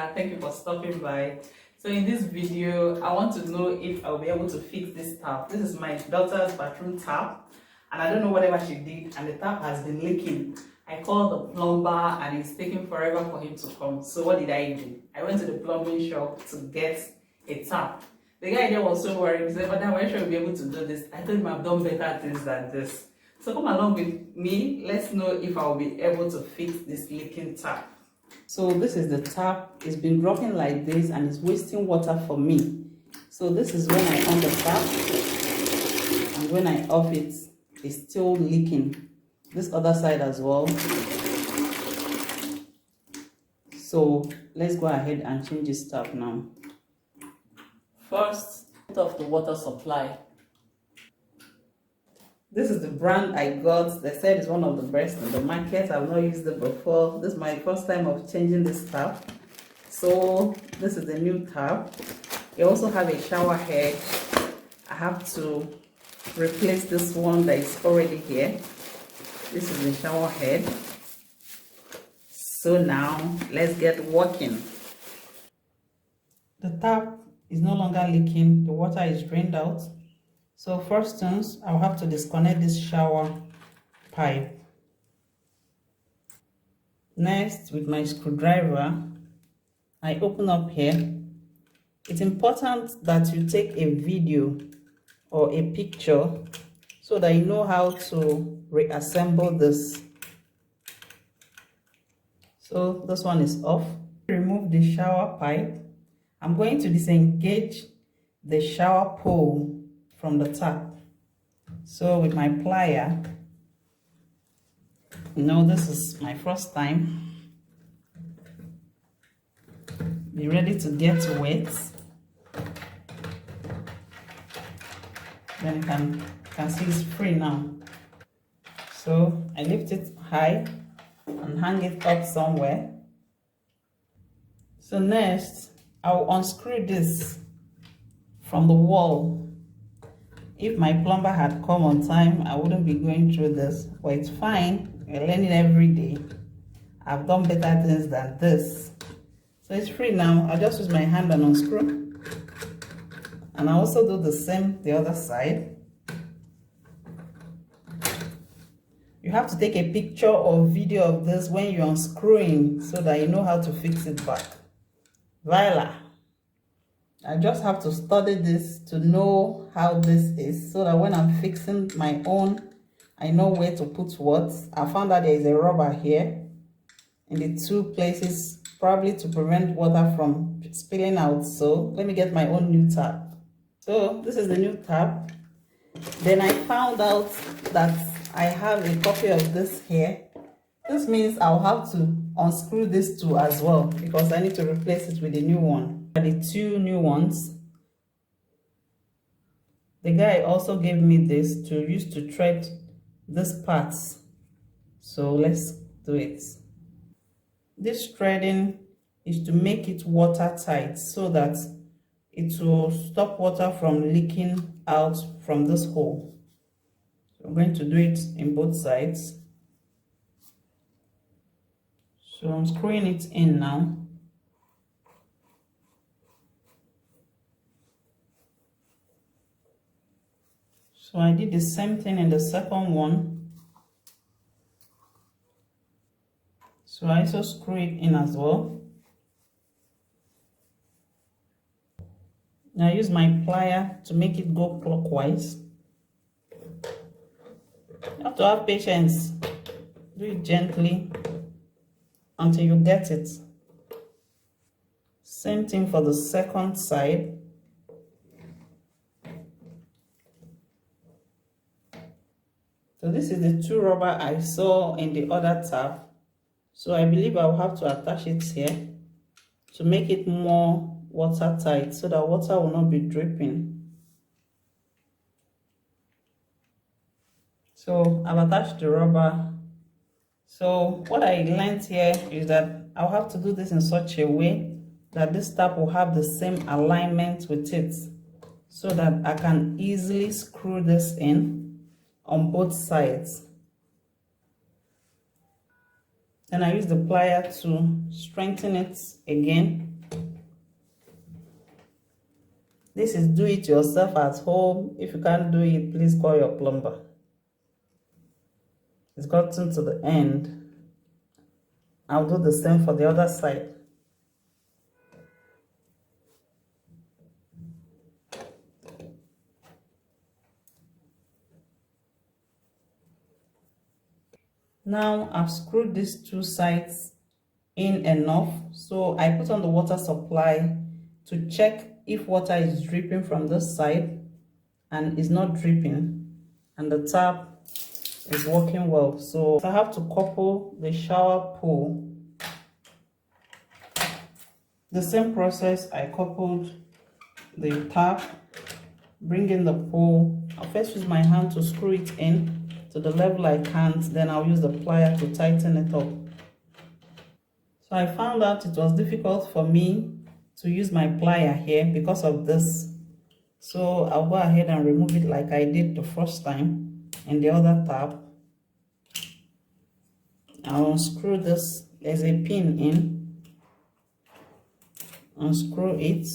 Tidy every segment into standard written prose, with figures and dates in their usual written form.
Thank you for stopping by. So in this video, I want to know if I'll be able to fix this tap. This is my daughter's bathroom tap, and I don't know whatever she did, and the tap has been leaking. I called the plumber and it's taking forever for him to come. So what did I do? I went to the plumbing shop to get a tap. The guy there was so worried. He said, "But I'm sure you'll be able to do this." I told him I've done better things than this. So come along with me. Let's know if I'll be able to fix this leaking tap. So this is the tap. It's been dropping like this and it's wasting water for me. So this is when I on the tap, and when I off it, it's still leaking. This other side as well. So let's go ahead and change this tap now. First, put off the water supply. This is the brand I got. They said it's one of the best in the market. I've not used it before. This is my first time of changing this tap. So this is the new tap. You also have a shower head. I have to replace this one that is already here. This is the shower head. So now let's get working. The tap is no longer leaking. The water is drained out. So first things, I'll have to disconnect this shower pipe. Next, with my screwdriver, I open up here. It's important that you take a video or a picture so that you know how to reassemble this. So this one is off. Remove the shower pipe. I'm going to disengage the shower pole from the tap. So with my plier, this is my first time. Be ready to get wet. Then you can see it's free now. So I lift it high and hang it up somewhere. So next, I'll unscrew this from the wall. If my plumber had come on time, I wouldn't be going through this, but it's fine. We're learning every day. I've done better things than this. So it's free now. I'll just use my hand and unscrew. And I also do the same the other side. You have to take a picture or video of this when you're unscrewing so that you know how to fix it back. Voila! I just have to study this to know how this is so that when I'm fixing my own, I know where to put what. I found that there is a rubber here in the two places, probably to prevent water from spilling out. So let me get my own new tap. So this is the new tap. Then I found out that I have a copy of this here. This means I'll have to unscrew this too as well because I need to replace it with a new one. The two new ones. The guy also gave me this to use to thread this part. So let's do it. This threading is to make it watertight so that it will stop water from leaking out from this hole. So I'm going to do it in both sides. So I'm screwing it in now. So I did the same thing in the second one. So I also screw it in as well. Now I use my plier to make it go clockwise. You have to have patience. Do it gently until you get it. Same thing for the second side. So this is the two rubber I saw in the other tap. So I believe I'll have to attach it here to make it more watertight so that water will not be dripping. So I've attached the rubber. So what I learned here is that I'll have to do this in such a way that this tap will have the same alignment with it so that I can easily screw this in on both sides. Then I use the plier to strengthen it again. This is do it yourself at home. If you can't do it, please call your plumber. It's gotten to the end. I'll do the same for the other side. Now I've screwed these two sides in enough, so I put on the water supply to check if water is dripping from this side, and it's not dripping, and the tap is working well. So I have to couple the shower pole. The same process, I coupled the tap, bring in the pole. I'll first use my hand to screw it in to the level I can't, then I'll use the plier to tighten it up. So I found out it was difficult for me to use my plier here because of this. So I'll go ahead and remove it like I did the first time in the other tap. I'll unscrew this. There's a pin in. Unscrew it.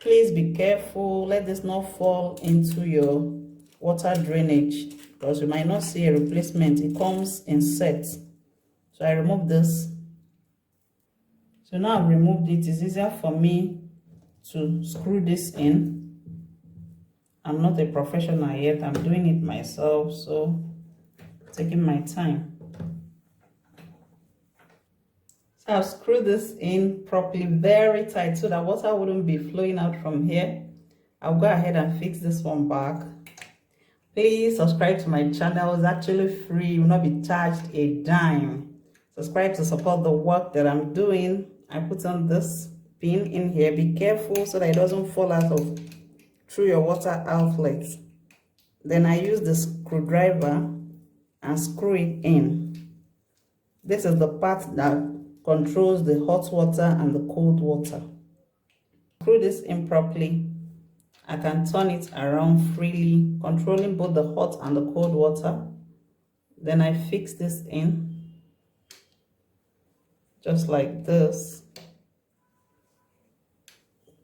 Please be careful. Let this not fall into your water drainage, because you might not see a replacement. It comes in sets. So I remove this. So now I've removed it. It's easier for me to screw this in. I'm not a professional yet. I'm doing it myself, so taking my time. So I'll screw this in properly, very tight, so that water wouldn't be flowing out from here. I'll go ahead and fix this one back. Please subscribe to my channel. It's actually free. You will not be charged a dime. Subscribe to support the work that I'm doing. I put on this pin in here. Be careful so that it doesn't fall out of through your water outlet. Then I use the screwdriver and screw it in. This is the part that controls the hot water and the cold water. Screw this in properly. I can turn it around freely, controlling both the hot and the cold water. Then I fix this in, just like this.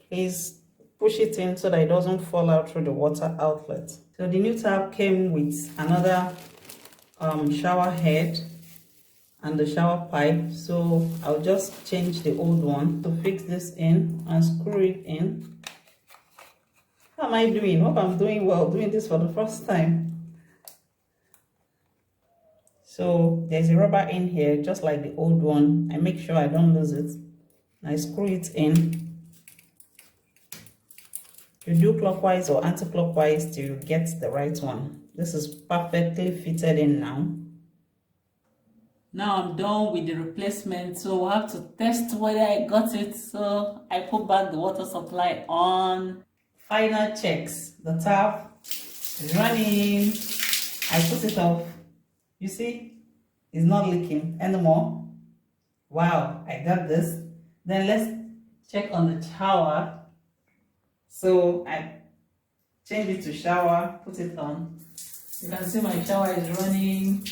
Please push it in so that it doesn't fall out through the water outlet. So the new tap came with another shower head and the shower pipe, so I'll just change the old one to fix this in and screw it in. How am I doing? Hope I'm doing well, doing this for the first time. So there's a rubber in here just like the old one. I make sure I don't lose it. I screw it in. You do clockwise or anti-clockwise till you get the right one. This is perfectly fitted in now. Now I'm done with the replacement, so we'll have to test whether I got it. So I put back the water supply on. Final checks. The tap is running. I put it off. You see, it's not leaking anymore. Wow, I got this. Then let's check on the shower. So I change it to shower, put it on. You can see my shower is running.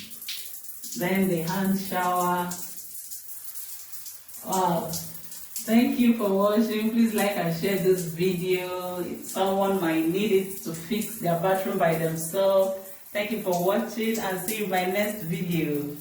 Then the hand shower. Wow. Thank you for watching. Please like and share this video. Someone might need it to fix their bathroom by themselves. Thank you for watching and see you in my next video.